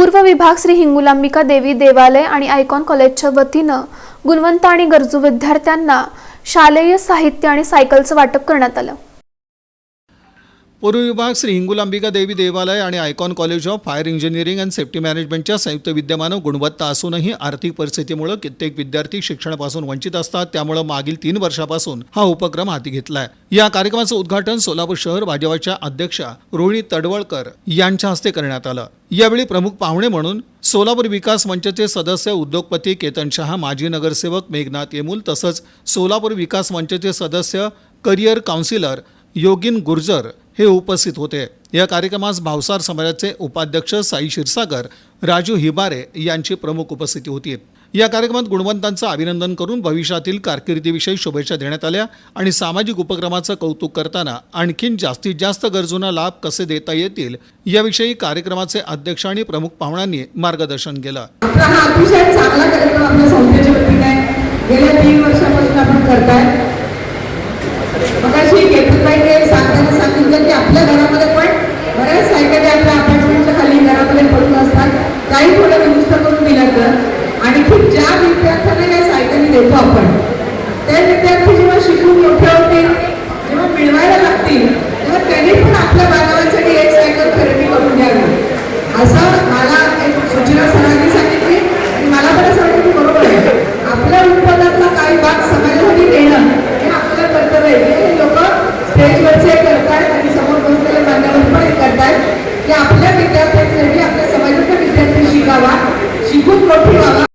पूर्व विभाग श्री हिंगुलांबिका देवी देवालय आणि आयकॉन कॉलेजच्या वतीनं गुणवंत आणि गरजू विद्यार्थ्यांना शालेय साहित्य आणि सायकलचं वाटप करण्यात आलं। पूर्व विभाग श्री हिंगुलांबिका देवी देवालय आणि icon college of fire engineering and safety मॅनेजमेंटच्या संयुक्त विद्यमानं गुणवत्ता असूनही आर्थिक परिस्थितीमुळे कित्येक विद्यार्थी शिक्षणापासून वंचित असतात। त्यामुळे मागील 3 वर्षापासून हा उपक्रम हाती घेतलाय। या कार्यक्रमाचं उद्घाटन सोलापूर शहर भाजपाच्या अध्यक्षा रोहिणी तडवळकर यांच्या हस्ते करण्यात आलं। यावेळी प्रमुख पाहुणे म्हणून सोलापूर विकास मंचचे सदस्य उद्योगपती केतन शहा, माजी नगरसेवक मेघनाथ येमूल तसंच सोलापूर विकास मंचचे सदस्य करिअर काउन्सिलर योगिन गुर्जर हे उपस्थित होते। या कार्यक्रमास भावसार समाजाचे उपाध्यक्ष साई क्षीरसागर, राजू हिबारे यांची प्रमुख उपस्थिती होती। या कार्यक्रमात गुणवंतांचं अभिनंदन करून भविष्यातील कारकिर्दीविषयी शुभेच्छा देण्यात आल्या आणि सामाजिक उपक्रमाचं कौतुक करताना आणखीन जास्तीत जास्त गरजूंना लाभ कसे देता येतील याविषयी कार्यक्रमाचे अध्यक्ष आणि प्रमुख पाहुण्यांनी मार्गदर्शन केलं। आपला हा अतिशय चांगला कार्यक्रम आपल्या संस्थेच्या वतीने गेल्या 3 वर्षापासून आपण करताय। मगाशी केतनबाईने सांगितलं की आपल्या घरामध्ये पण बऱ्याच सायकली आपल्या अपार्टमेंटच्या खाली घरामध्ये पडून असतात, काही थोडं दुरुस्त करून दिल्या तर आणि खूप ज्या विद्यार्थ्यांना या सायकली देतो आपण त्या विद्यार्थी जेव्हा शिकून मोठे होतील, जेव्हा मिळवायला लागतील तेव्हा त्यांनी पण आपल्या बालकांसाठी एक सायकल खरेदी करून घ्यावी असं मला एक सूचना सरांनी सांगितली आणि मला पण असं वाटतं की बरोबर आहे। आपल्या उत्पन्नातला काही भाग समाजासाठी देणं हे आपलं कर्तव्य आहे। हे लोक स्टेजवरचे करतात आणि समोर बसलेले मान्यवर पण करतात की आपल्या विद्यार्थ्यांसाठी आपल्या समाजाचा विद्यार्थी शिकावा, शिकून मोठी व्हावा।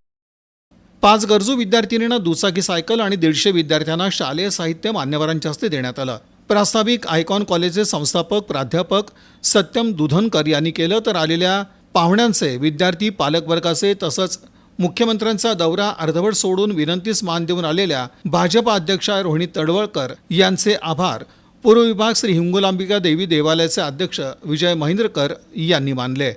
5 गरजू विद्यार्थिनींना दुचाकी सायकल आणि 150 विद्यार्थ्यांना शालेय साहित्य मान्यवरांच्या हस्ते देण्यात आलं। प्रास्ताविक आयकॉन कॉलेजचे संस्थापक प्राध्यापक सत्यम दुधनकर यांनी केलं, तर आलेल्या पाहुण्यांचे विद्यार्थी पालकवर्गाचे तसंच मुख्यमंत्र्यांचा दौरा अर्धवट सोडून विनंतीस मान देऊन आलेल्या भाजपा अध्यक्षा रोहिणी तडवळकर यांचे आभार पूर्व विभाग श्री हिंगुलांबिका देवी देवालयाचे अध्यक्ष विजय महेंद्रकर यांनी मानले।